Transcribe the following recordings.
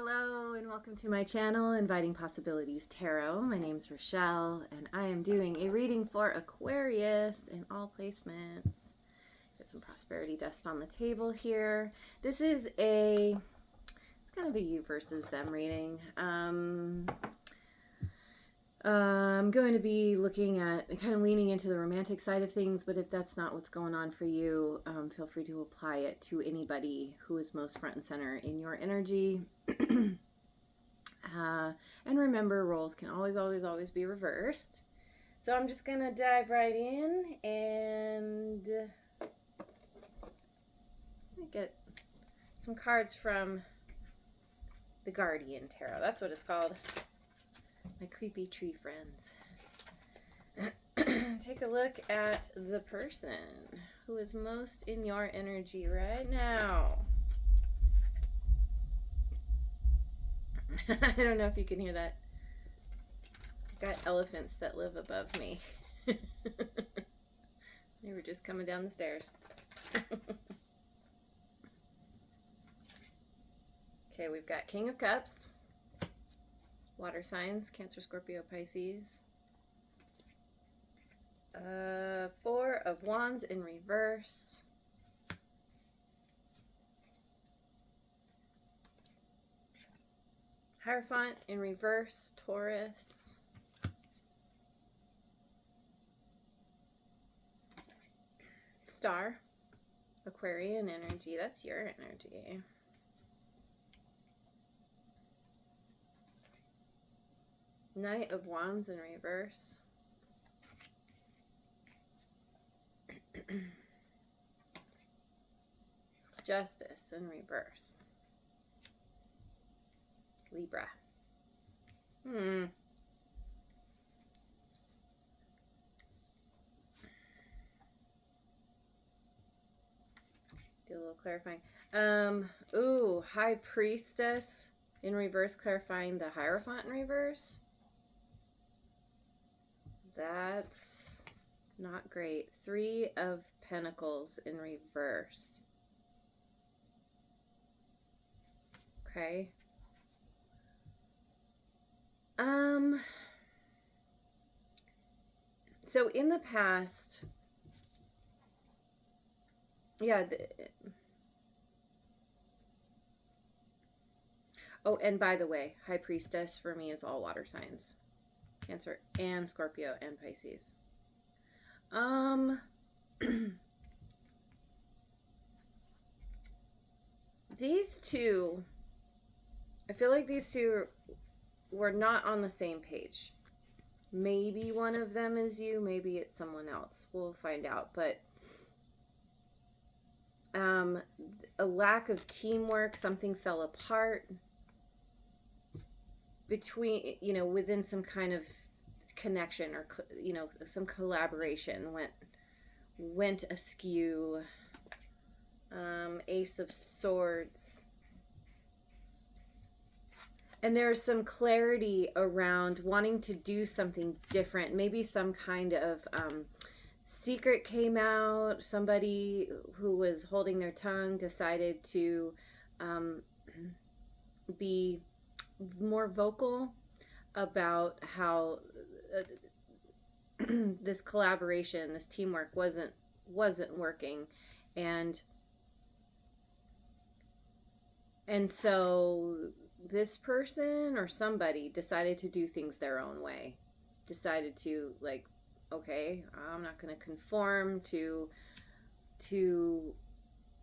Hello and welcome to my channel, Inviting Possibilities Tarot. My name's Rochelle and I am doing a reading for Aquarius in all placements. Get some prosperity dust on the table here. This is it's kind of a you versus them reading. I'm going to be looking at kind of leaning into the romantic side of things, but if that's not what's going on for you, feel free to apply it to anybody who is most front and center in your energy. And remember, roles can always be reversed. So I'm just going to dive right in and get some cards from the Guardian Tarot. That's what it's called. My creepy tree friends. Take a look at the person who is most in your energy right now. I don't know if you can hear that. I've got elephants that live above me. They were just coming down the stairs. Okay, we've got King of Cups. Water signs, Cancer, Scorpio, Pisces. Four of Wands in reverse. Hierophant in reverse, Taurus. Star, Aquarian energy, that's your energy. Knight of Wands in reverse. Justice in reverse. Libra. Do a little clarifying. Ooh, High Priestess in reverse, clarifying the Hierophant in reverse. That's not great. Three of Pentacles in reverse. Okay. So in the past, yeah. Oh, and by the way, High Priestess for me is all water signs. Cancer and Scorpio and Pisces. These two, I feel like these two were not on the same page. Maybe one of them is you, maybe it's someone else. We'll find out. But a lack of teamwork, something fell apart between, within some kind of connection or, some collaboration went askew. Ace of Swords. And there's some clarity around wanting to do something different. Maybe some kind of secret came out. Somebody who was holding their tongue decided to be more vocal about how this collaboration, this teamwork wasn't working. And so this person or somebody decided to do things their own way. Decided to, like, okay, I'm not going to conform to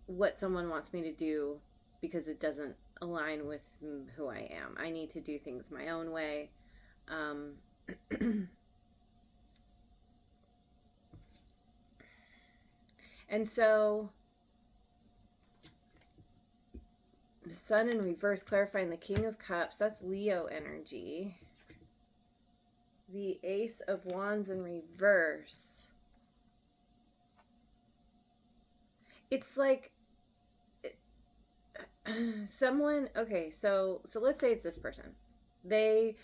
what someone wants me to do because it doesn't align with who I am. I need to do things my own way. And so the Sun in reverse, clarifying the King of Cups. That's Leo energy. The Ace of Wands in reverse. It's like someone, okay, so let's say it's this person. They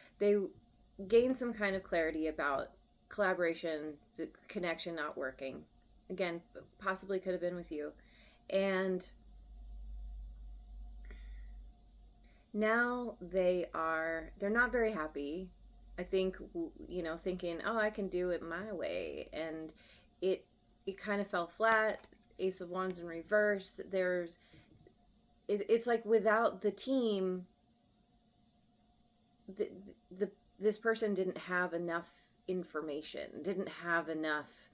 gain some kind of clarity about collaboration, the connection not working. Again, possibly could have been with you. And Now they're not very happy. I think, thinking, oh, I can do it my way. And it, it kind of fell flat. Ace of Wands in reverse. It's like without the team, the, this person didn't have enough information, didn't have enough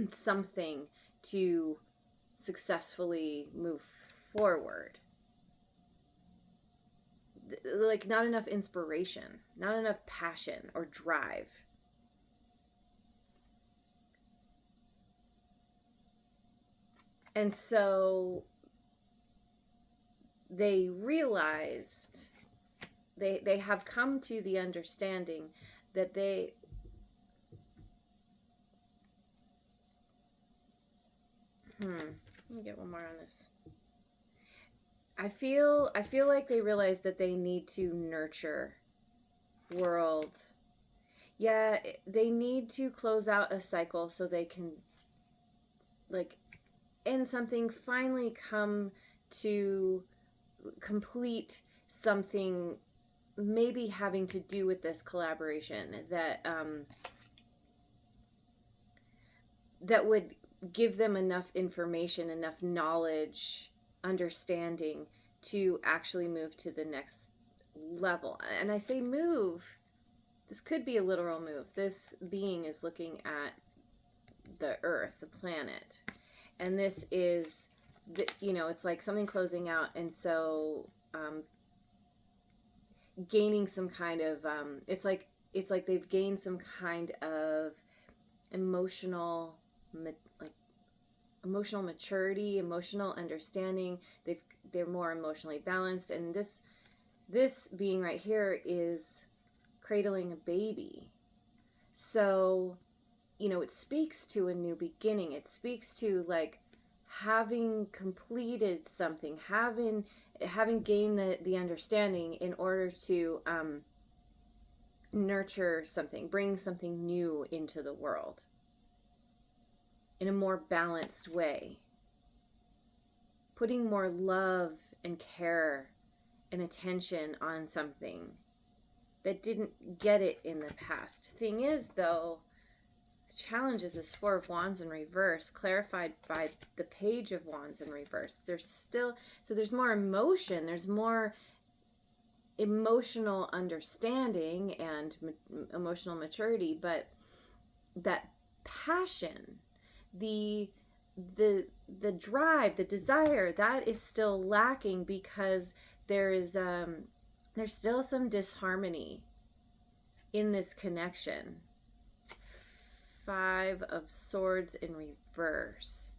something to successfully move forward. Like, not enough inspiration, not enough passion or drive. And so they realized, they have come to the understanding that let me get one more on this. I feel like they realize that they need to nurture world. Yeah, they need to close out a cycle so they can, like, end something, finally come to complete something, maybe having to do with this collaboration that that would give them enough information, enough knowledge, understanding to actually move to the next level. And I say move, this could be a literal move. This being is looking at the earth, the planet, and this is it's like something closing out. And so gaining some kind of it's like they've gained some kind of emotional maturity, emotional understanding. They're more emotionally balanced. And this being right here is cradling a baby. So it speaks to a new beginning. It speaks to, like, having completed something, having gained the understanding in order to nurture something, bring something new into the world in a more balanced way, putting more love and care and attention on something that didn't get it in the past. Thing is, though, the challenge is this Four of Wands in reverse, clarified by the Page of Wands in reverse. There's more emotion, there's more emotional understanding and emotional maturity, but that passion, the drive, the desire, that is still lacking, because there's still some disharmony in this connection. Five of Swords in reverse.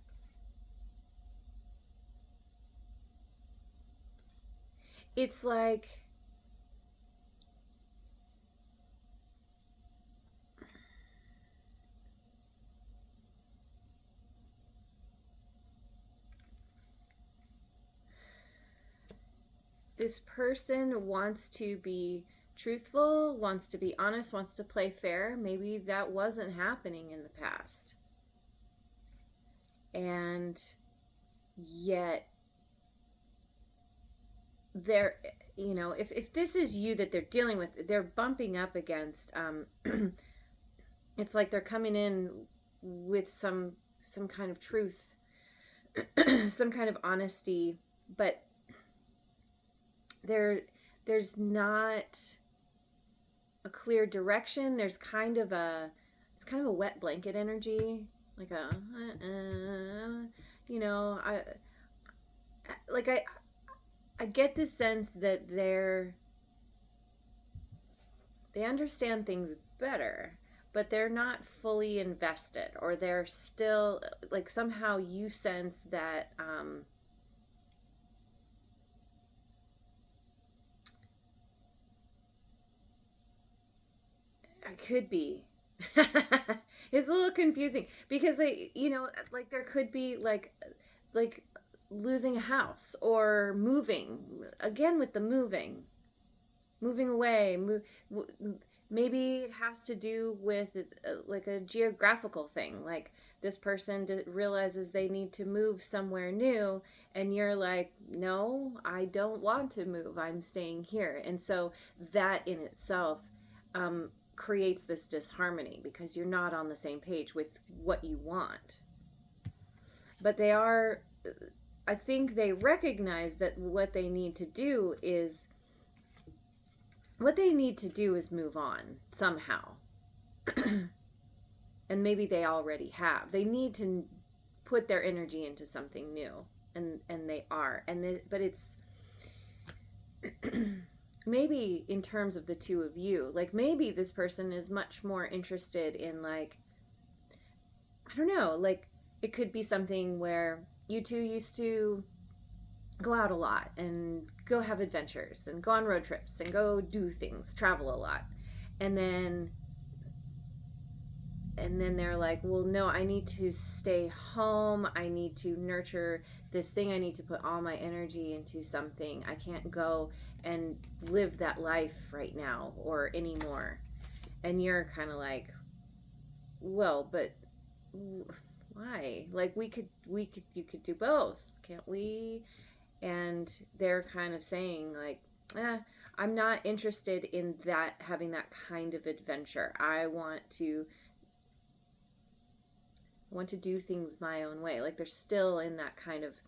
It's like this person wants to be truthful, wants to be honest, wants to play fair. Maybe that wasn't happening in the past. And yet they're, if this is you that they're dealing with, they're bumping up against, it's like they're coming in with some kind of truth, some kind of honesty, but there's not a clear direction. There's it's kind of a wet blanket energy, like I get the sense that they understand things better, but they're not fully invested, or they're still, like, somehow you sense that I could be. It's a little confusing, because like, there could be like losing a house or moving, again with the moving. moving away. Maybe it has to do with like a geographical thing. Like this person realizes they need to move somewhere new, and you're like, no, I don't want to move. I'm staying here. And so that in itself creates this disharmony because you're not on the same page with what you want. But they are, I think they recognize that what they need to do is move on somehow. And maybe they already have. They need to put their energy into something new, and they are. But it's maybe in terms of the two of you, like maybe this person is much more interested in, like, I don't know, like it could be something where you two used to go out a lot and go have adventures and go on road trips and go do things, travel a lot. And then they're like, well, no, I need to stay home. I need to nurture this thing. I need to put all my energy into something. I can't go and live that life right now or anymore. And you're kind of like, well, but why? Like you could do both, can't we? And they're kind of saying like, I'm not interested in that, having that kind of adventure. I want to do things my own way. Like they're still in that kind of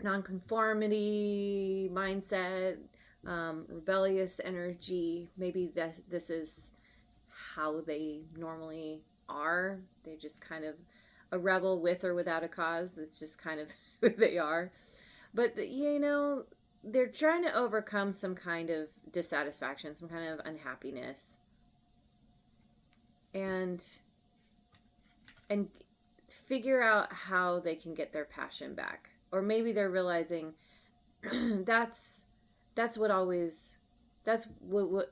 nonconformity mindset, rebellious energy. Maybe this is how they normally are. They're just kind of a rebel with or without a cause. That's just kind of who they are. But, they're trying to overcome some kind of dissatisfaction, some kind of unhappiness. And figure out how they can get their passion back. Or maybe they're realizing that's what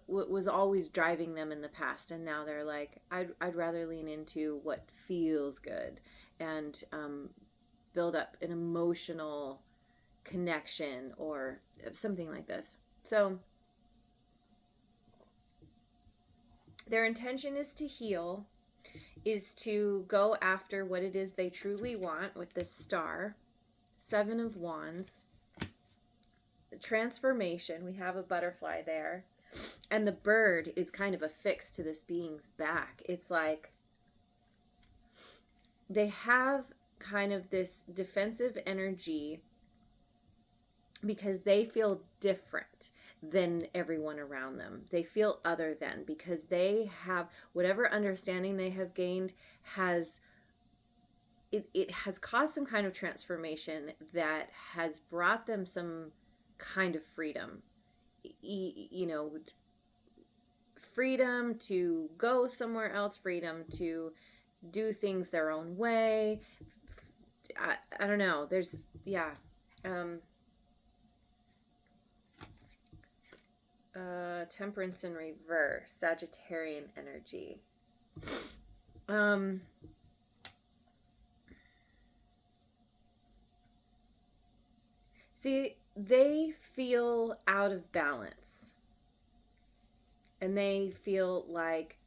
was always driving them in the past, and now they're like, I'd rather lean into what feels good and build up an emotional connection or something like this. So their intention is to heal, is to go after what it is they truly want with this star. 7 of Wands. The transformation, we have a butterfly there. And the bird is kind of affixed to this being's back. It's like they have kind of this defensive energy because they feel different than everyone around them. They feel other than, because they have whatever understanding they have gained has caused some kind of transformation that has brought them some kind of freedom. Freedom to go somewhere else, freedom to do things their own way. I don't know. There's, Temperance in reverse, Sagittarian energy. See, they feel out of balance, and they feel like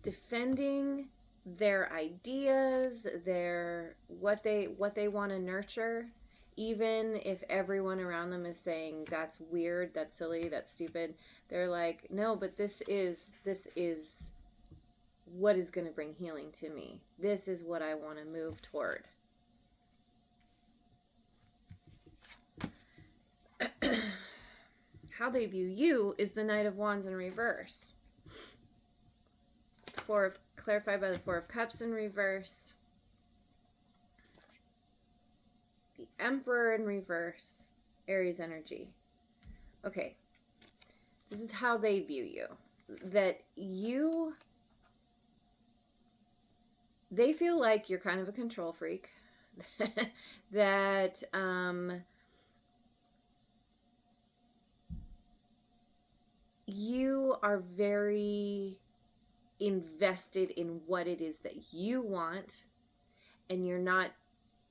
defending their ideas, what they want to nurture, even if everyone around them is saying that's weird, that's silly, that's stupid. They're like, no, but this is what is going to bring healing to me. This is what I want to move toward. How they view you is the Knight of Wands in reverse. Clarified by the 4 of Cups in reverse. The Emperor in reverse. Aries energy. Okay. This is how they view you. They feel like you're kind of a control freak. That, you are very invested in what it is that you want, and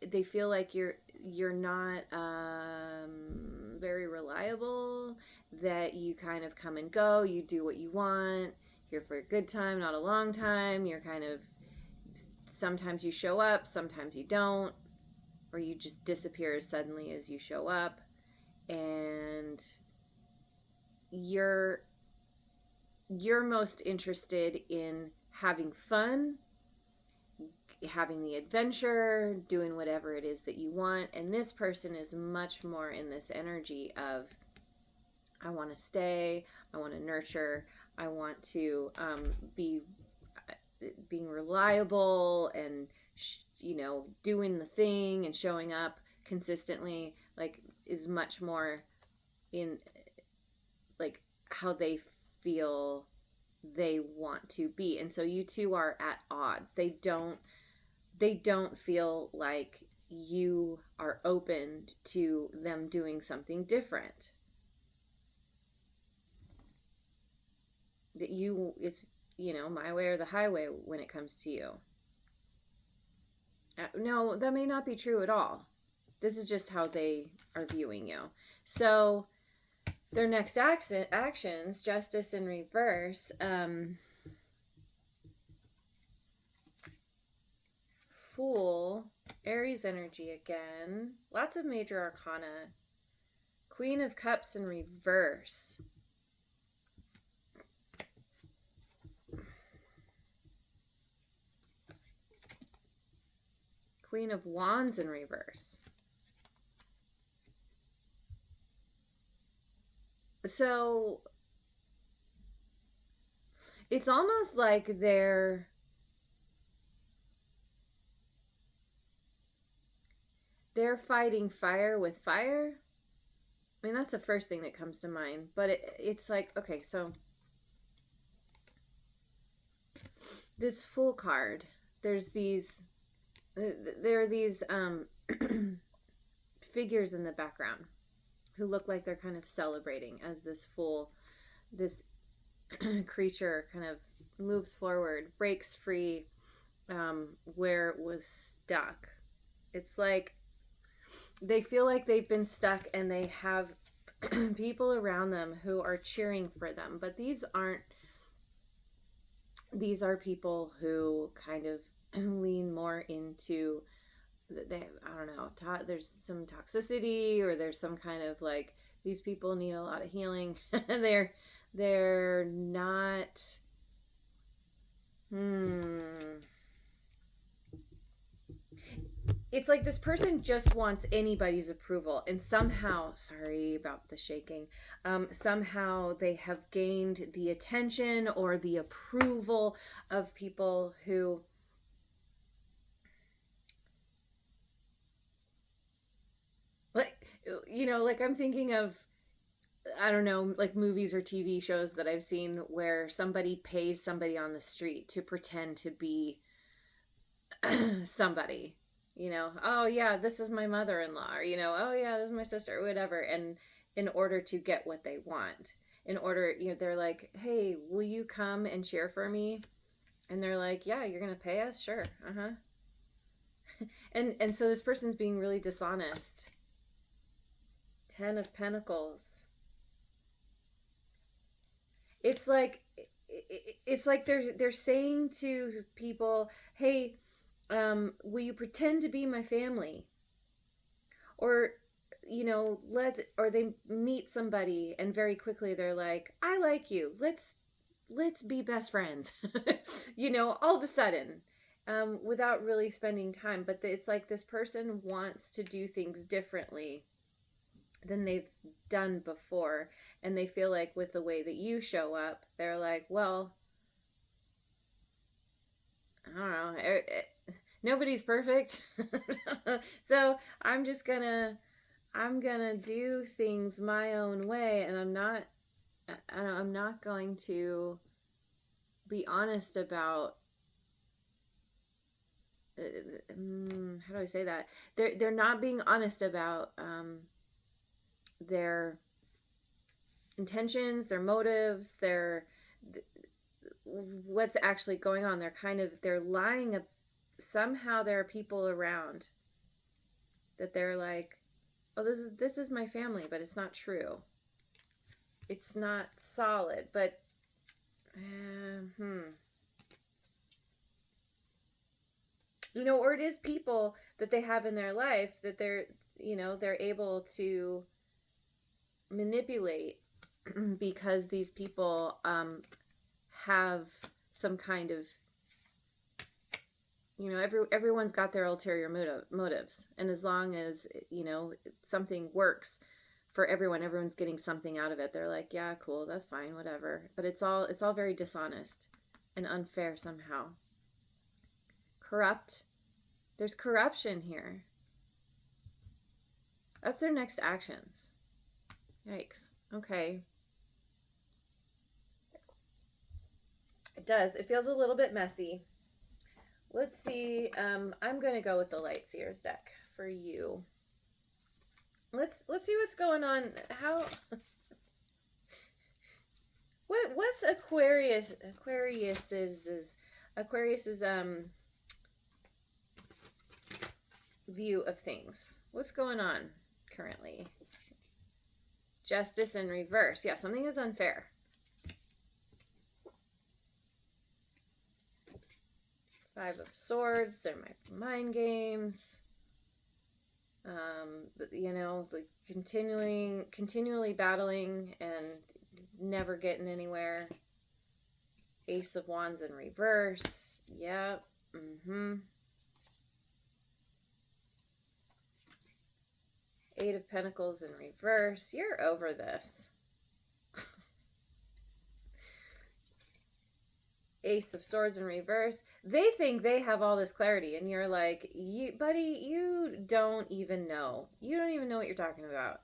they feel like you're not very reliable, that you kind of come and go, you do what you want, here for a good time, not a long time. You're kind of, sometimes you show up, sometimes you don't, or you just disappear as suddenly as you show up. And you're most interested in having fun, having the adventure, doing whatever it is that you want. And this person is much more in this energy of, I want to stay, I want to nurture, I want to be being reliable and doing the thing and showing up consistently, like, is much more in like how they feel they want to be. And so you two are at odds. They don't feel like you are open to them doing something different. That it's my way or the highway when it comes to you. No, that may not be true at all. This is just how they are viewing you. So their next actions, justice in reverse, Fool, Aries energy again, lots of major arcana, Queen of Cups in reverse, Queen of Wands in reverse. So it's almost like they're fighting fire with fire. I mean, that's the first thing that comes to mind. But it's like, okay, so this Fool card, there are these figures in the background who look like they're kind of celebrating as this Fool, this creature kind of moves forward, breaks free where it was stuck. It's like they feel like they've been stuck and they have people around them who are cheering for them. But these are people who kind of lean more into, I don't know, there's some toxicity, or there's some kind of like, these people need a lot of healing. they're not it's like this person just wants anybody's approval, and somehow, sorry about the shaking, somehow they have gained the attention or the approval of people who, like I'm thinking of, I don't know, like movies or TV shows that I've seen where somebody pays somebody on the street to pretend to be somebody. Oh yeah, this is my mother-in-law, or oh yeah, this is my sister, or whatever. And in order to get what they want, they're like, hey, will you come and cheer for me? And they're like, yeah, you're gonna pay us, sure, and so this person's being really dishonest. 10 of Pentacles. It's like they're saying to people, hey, will you pretend to be my family? Or or they meet somebody and very quickly they're like, I like you, let's be best friends. All of a sudden, without really spending time. But it's like this person wants to do things differently than they've done before, and they feel like with the way that you show up, they're like, well, I don't know, nobody's perfect. So I'm gonna do things my own way, and I'm not going to be honest about how do I say that? They're not being honest about their intentions, their motives, what's actually going on. They're lying. Somehow there are people around that they're like, oh, this is my family, but it's not true. It's not solid, but you know, or it is people that they have in their life that they're, you know, they're able to manipulate because these people have some kind of, you know, everyone's got their ulterior motives, and as long as, you know, something works for everyone, everyone's getting something out of it, they're like, yeah, cool, that's fine, whatever. But it's all very dishonest and unfair somehow. Corrupt. There's corruption here. That's their next actions. Yikes. Okay. It does. It feels a little bit messy. Let's see. I'm going to go with the Light Seers deck for you. Let's see what's going on. How what's Aquarius's view of things? What's going on currently? Justice in reverse. Yeah, something is unfair. Five of Swords. They're mind games. You know, like continually battling and never getting anywhere. Ace of Wands in reverse. Yep. Eight of Pentacles in reverse. You're over this. Ace of Swords in reverse. They think they have all this clarity, and you're like, buddy, you don't even know. You don't even know what you're talking about.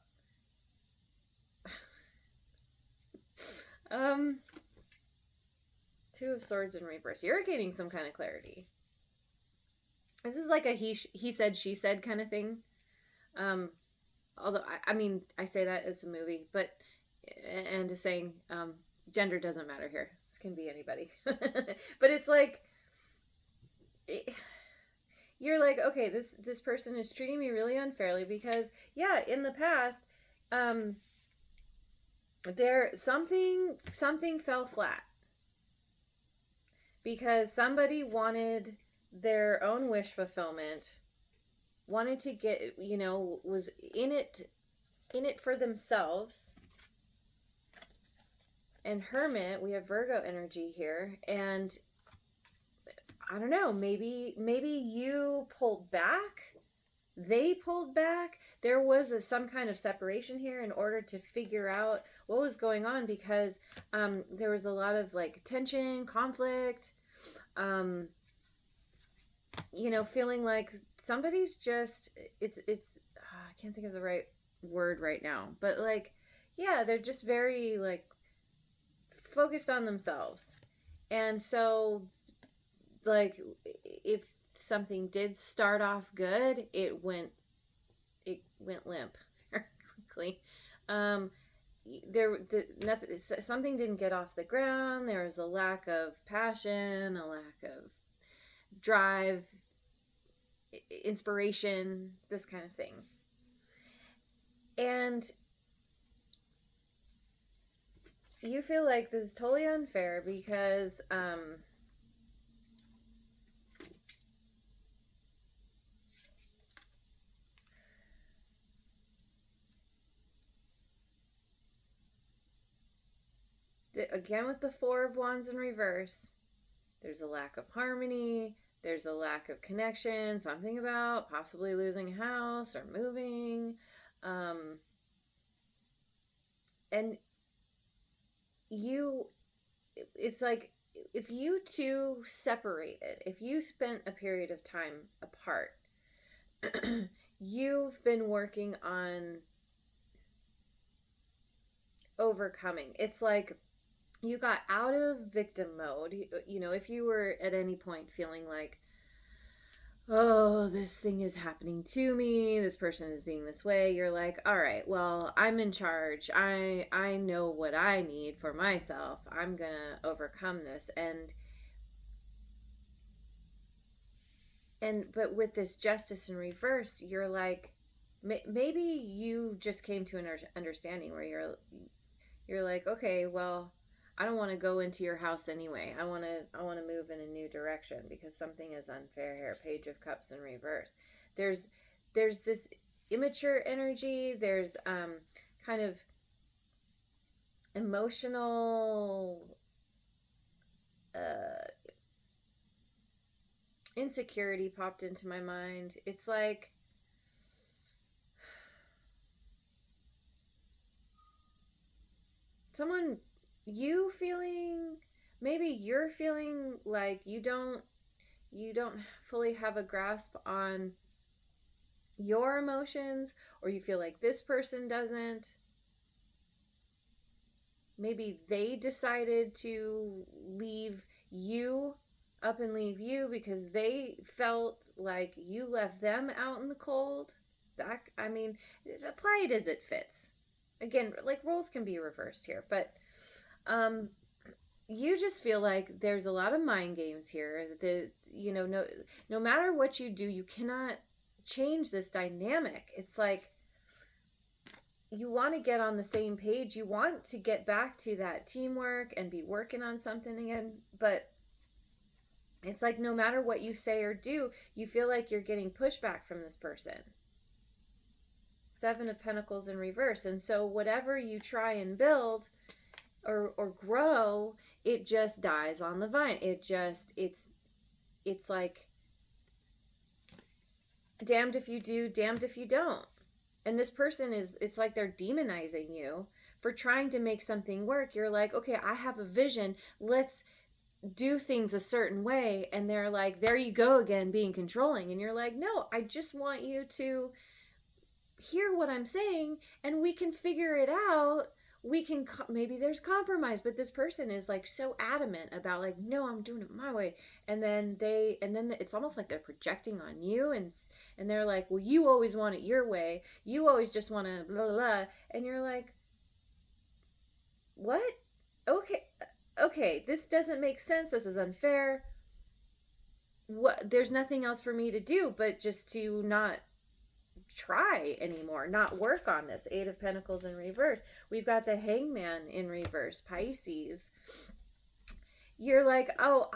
Two of Swords in reverse. You're getting some kind of clarity. This is like a he said, she said kind of thing. Although, I mean, I say that it's a movie, but, and saying, gender doesn't matter here. This can be anybody. But it's like, you're like, okay, this person is treating me really unfairly because, yeah, in the past, there something fell flat because somebody wanted their own wish fulfillment, wanted to get, you know, was in it for themselves. And Hermit, we have Virgo energy here, and I don't know, maybe you pulled back, they pulled back. There was some kind of separation here in order to figure out what was going on, because there was a lot of like tension, conflict, you know, feeling like somebody's just, it's I can't think of the right word right now, but like, yeah, they're just very like focused on themselves. And so like, if something did start off good, it went limp very quickly. Something didn't get off the ground. There was a lack of passion, a lack of drive, inspiration, this kind of thing. And you feel like this is totally unfair because again, with the Four of Wands in reverse, there's a lack of harmony, there's a lack of connection, something about possibly losing a house or moving. And it's like, if you two separated, if you spent a period of time apart, you've been working on overcoming. It's like you got out of victim mode. You know, if you were at any point feeling like, oh, this thing is happening to me, this person is being this way, you're like, all right, well, I'm in charge. I know what I need for myself. I'm gonna overcome this. And but with this Justice in reverse, you're like, maybe you just came to an understanding where you're like, okay, well, I don't want to go into your house anyway. I want to move in a new direction because something is unfair here. Page of Cups in reverse. There's there's this immature energy. There's kind of emotional insecurity popped into my mind. It's like someone, you feeling, maybe you're feeling like you don't fully have a grasp on your emotions, or you feel like this person doesn't. Maybe they decided to leave you up and leave you because they felt like you left them out in the cold. That, I mean, apply it as it fits. Again, like roles can be reversed here, but um you just feel like there's a lot of mind games here. No matter what you do, you cannot change this dynamic. It's like you want to get on the same page. You want to get back to that teamwork and be working on something again, but it's like no matter what you say or do, you feel like you're getting pushback from this person. Seven of Pentacles in reverse. And so whatever you try and build or grow, it just dies on the vine. It's like damned if you do, damned if you don't. And this person it's like they're demonizing you for trying to make something work. You're like, okay, I have a vision. Let's do things a certain way. And they're like, there you go again, being controlling. And you're like, no, I just want you to hear what I'm saying and we can figure it out. Maybe there's compromise, but this person is like so adamant about like, no, I'm doing it my way. And then it's almost like they're projecting on you, and they're like, well, you always want it your way, you always just want to blah, blah, blah. And you're like, what? Okay, this doesn't make sense, this is unfair. There's nothing else for me to do but just to not try anymore, not work on this. Eight of Pentacles in reverse. We've got the Hangman in reverse, Pisces. You're like, oh,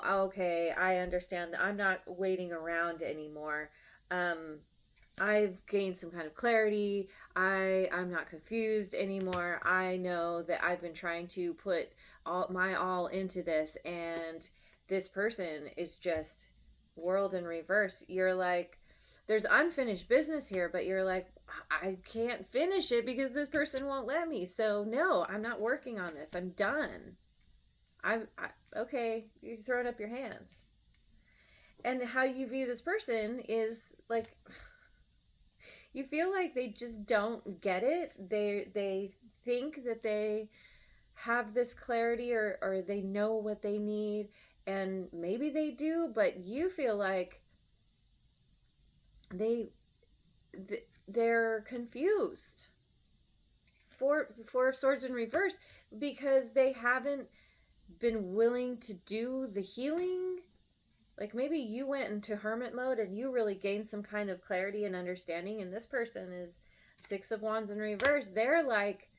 okay, I understand. I'm not waiting around anymore. I've gained some kind of clarity. I'm not confused anymore. I know that I've been trying to put all into this, and this person is just world in reverse. You're like, there's unfinished business here, but you're like, I can't finish it because this person won't let me. So no, I'm not working on this. I'm done. Okay, you're throwing up your hands. And how you view this person is like, you feel like they just don't get it. They think that they have this clarity, or they know what they need, and maybe they do, but you feel like they're confused. Four of Swords in reverse, because they haven't been willing to do the healing. Like maybe you went into hermit mode and you really gained some kind of clarity and understanding, and this person is Six of Wands in reverse. They're like,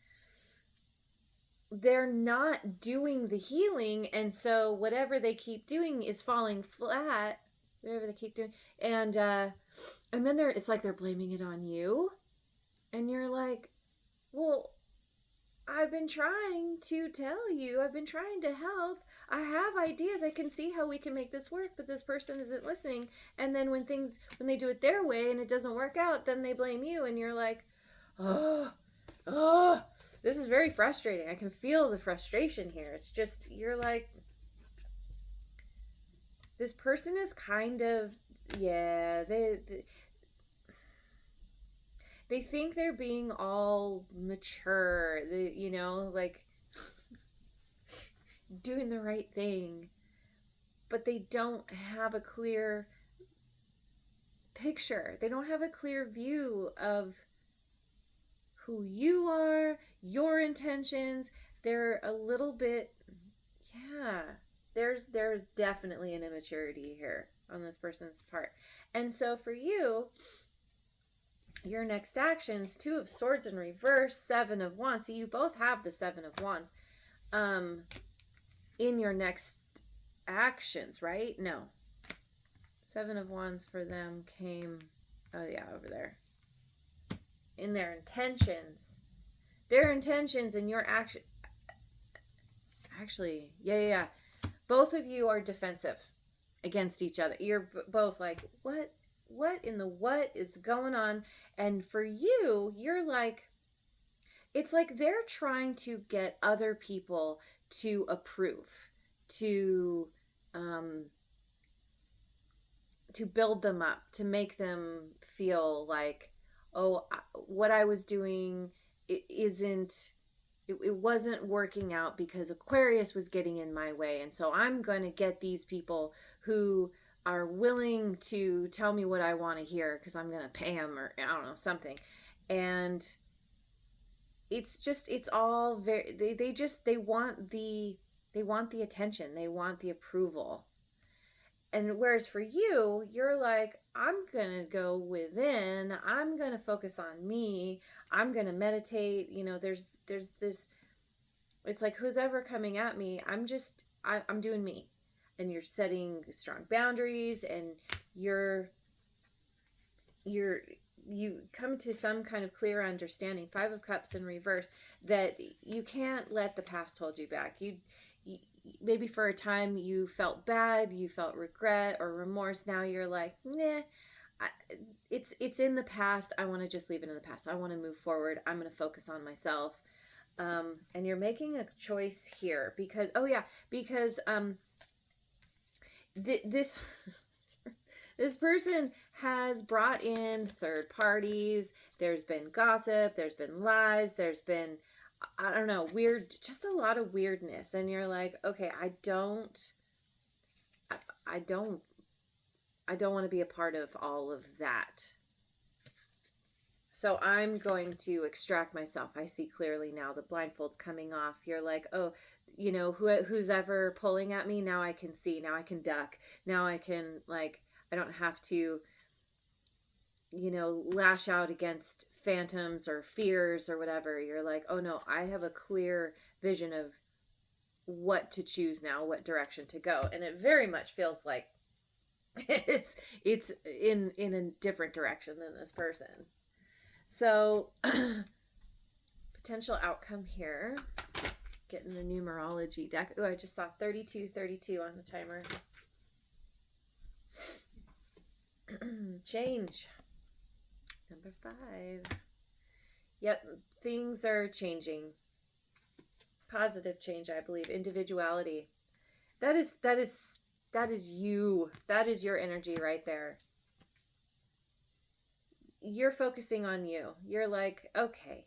they're not doing the healing, and so whatever they keep doing is falling flat. Whatever they keep doing, and then it's like they're blaming it on you, and you're like, well, I've been trying to tell you, I've been trying to help, I have ideas, I can see how we can make this work, but this person isn't listening. And then when they do it their way and it doesn't work out, then they blame you, and you're like, oh, this is very frustrating. I can feel the frustration here. It's just, you're like, this person is kind of, yeah, they think they're being all mature, like doing the right thing, but they don't have a clear picture. They don't have a clear view of who you are, your intentions. They're a little bit, yeah, there's definitely an immaturity here on this person's part. And so for you, your next actions, Two of Swords in reverse, Seven of Wands. See, you both have the Seven of Wands in your next actions, right? No. Seven of Wands for them came, oh yeah, over there. In their intentions. Their intentions and your action. Actually, yeah. Both of you are defensive against each other. You're both like, what in the what is going on? And for you, you're like, it's like they're trying to get other people to approve, to build them up, to make them feel like, oh, what I was doing it wasn't working out because Aquarius was getting in my way. And so I'm going to get these people who are willing to tell me what I want to hear because I'm going to pay them, or I don't know, something. And it's all very, they want the attention. They want the approval. And whereas for you, you're like, I'm going to go within. I'm going to focus on me. I'm going to meditate. There's this, it's like, who's ever coming at me, I'm doing me. And you're setting strong boundaries, and you come to some kind of clear understanding, Five of Cups in reverse, that you can't let the past hold you back. You maybe for a time you felt bad, you felt regret or remorse. Now you're like, nah, it's in the past. I want to just leave it in the past. I want to move forward. I'm going to focus on myself. And you're making a choice here because this this person has brought in third parties. There's been gossip, there's been lies, there's been, I don't know, just a lot of weirdness. And you're like, okay, I don't want to be a part of all of that. So I'm going to extract myself. I see clearly now. The blindfold's coming off. You're like, oh, who's ever pulling at me, now I can see. Now I can duck. Now I can, like, I don't have to, lash out against phantoms or fears or whatever. You're like, oh no, I have a clear vision of what to choose now, what direction to go. And it very much feels like it's in a different direction than this person. So, potential outcome here. Getting the numerology deck. Oh, I just saw 3232 on the timer. Change. Number 5. Yep, things are changing. Positive change, I believe. Individuality. That is you. That is your energy right there. You're focusing on you. You're like, okay,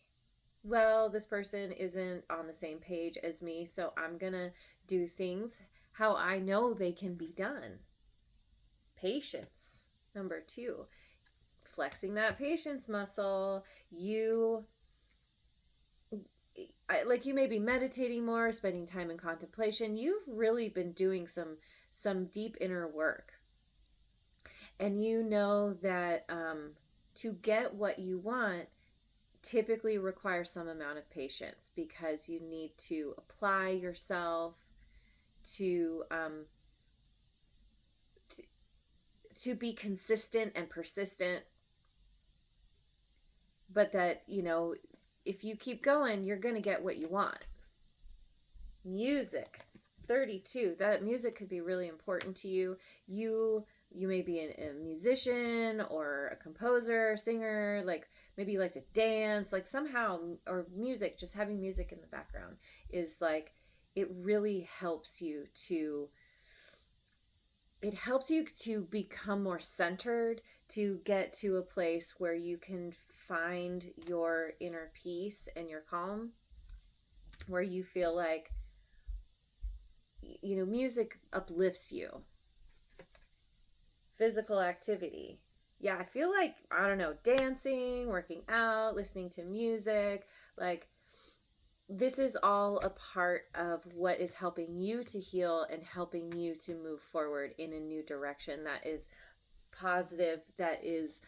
well, this person isn't on the same page as me, so I'm gonna do things how I know they can be done. Patience. Number 2, flexing that patience muscle. You may be meditating more, spending time in contemplation. You've really been doing some deep inner work. And you know that to get what you want typically requires some amount of patience, because you need to apply yourself to be consistent and persistent. But that, if you keep going, you're going to get what you want. Music. 32. That music could be really important to you. You may be a musician or a composer, singer, like maybe you like to dance, like somehow, or music, just having music in the background is like, it really helps you to become more centered, to get to a place where you can find your inner peace and your calm, where you feel like, music uplifts you. Physical activity. Yeah, I feel like, I don't know, dancing, working out, listening to music, like this is all a part of what is helping you to heal and helping you to move forward in a new direction that is positive, that is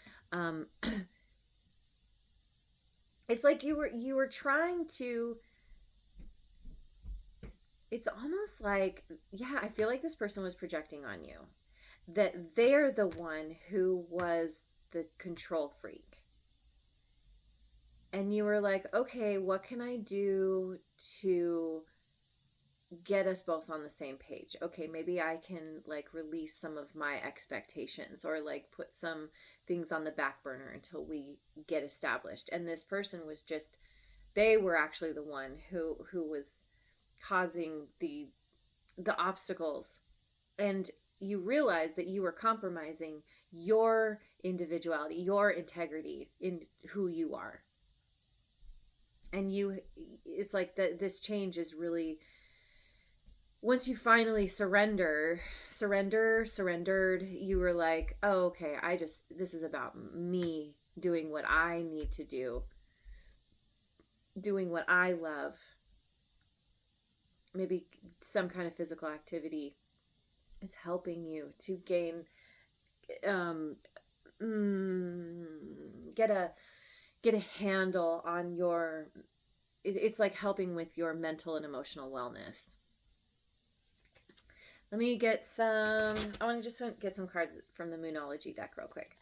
it's like you were trying to, it's almost like, yeah, I feel like this person was projecting on you that they're the one who was the control freak. And you were like, okay, what can I do to get us both on the same page? Okay, maybe I can like release some of my expectations, or like put some things on the back burner until we get established. And this person was just, they were actually the one who was causing the obstacles. And you realize that you were compromising your individuality, your integrity in who you are. And you, it's like that this change is really, once you finally surrendered, you were like, oh, okay, this is about me doing what I need to do, doing what I love. Maybe some kind of physical activity is helping you to gain, get a handle on your, it's like helping with your mental and emotional wellness. Let me get some, I want to just get some cards from the Moonology deck real quick.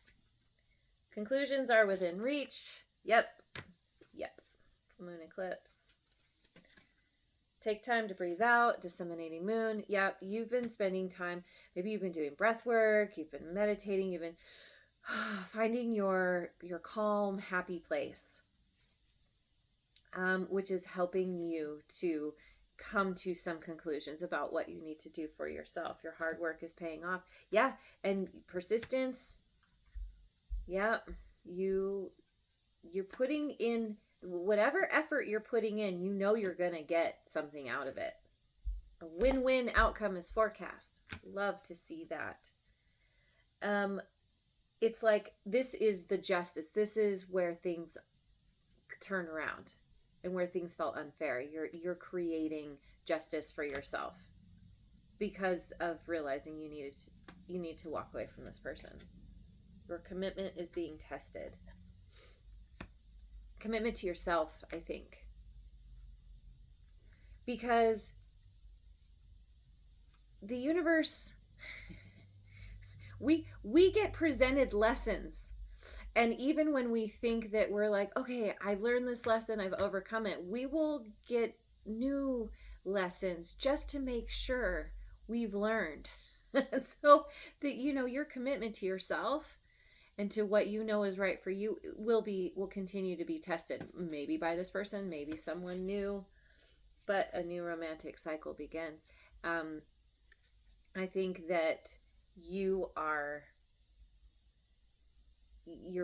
Conclusions are within reach. Yep. Moon eclipse. Take time to breathe out. Disseminating moon. Yep. You've been spending time. Maybe you've been doing breath work. You've been meditating. You've been finding your calm, happy place, which is helping you to come to some conclusions about what you need to do for yourself. Your hard work is paying off. Yeah. And persistence. Yeah. You're putting in whatever effort you're putting in, you know you're going to get something out of it. A win-win outcome is forecast. Love to see that. It's like, this is the justice. This is where things turn around and where things felt unfair. You're creating justice for yourself because of realizing you need to walk away from this person. Your commitment is being tested. Commitment to yourself, I think. Because the universe, we get presented lessons. And even when we think that we're like, okay, I learned this lesson, I've overcome it, we will get new lessons just to make sure we've learned. So that, your commitment to yourself and to what you know is right for you will continue to be tested. Maybe by this person, maybe someone new, but a new romantic cycle begins. I think that you're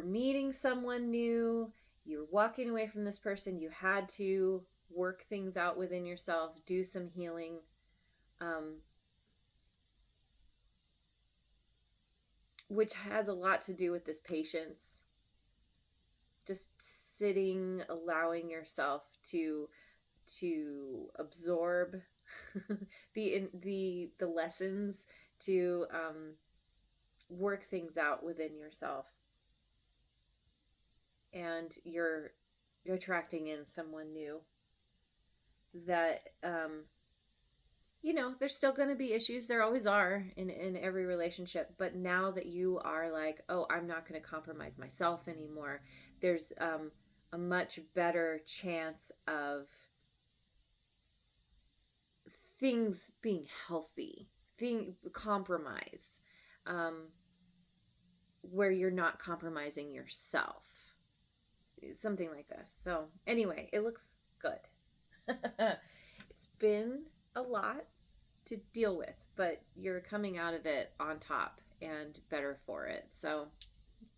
meeting someone new, you're walking away from this person, you had to work things out within yourself, do some healing, which has a lot to do with this patience. Just sitting, allowing yourself to absorb the lessons, to work things out within yourself. And you're attracting in someone new that there's still going to be issues. There always are in every relationship. But now that you are like, oh, I'm not going to compromise myself anymore, there's a much better chance of things being healthy, compromise, where you're not compromising yourself. Something like this. So anyway, it looks good. It's been a lot to deal with, but you're coming out of it on top and better for it. So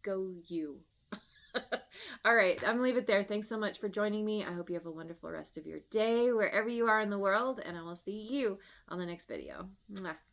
go you. All right, I'm gonna leave it there. Thanks so much for joining me. I hope you have a wonderful rest of your day wherever you are in the world, and I will see you on the next video. Mwah.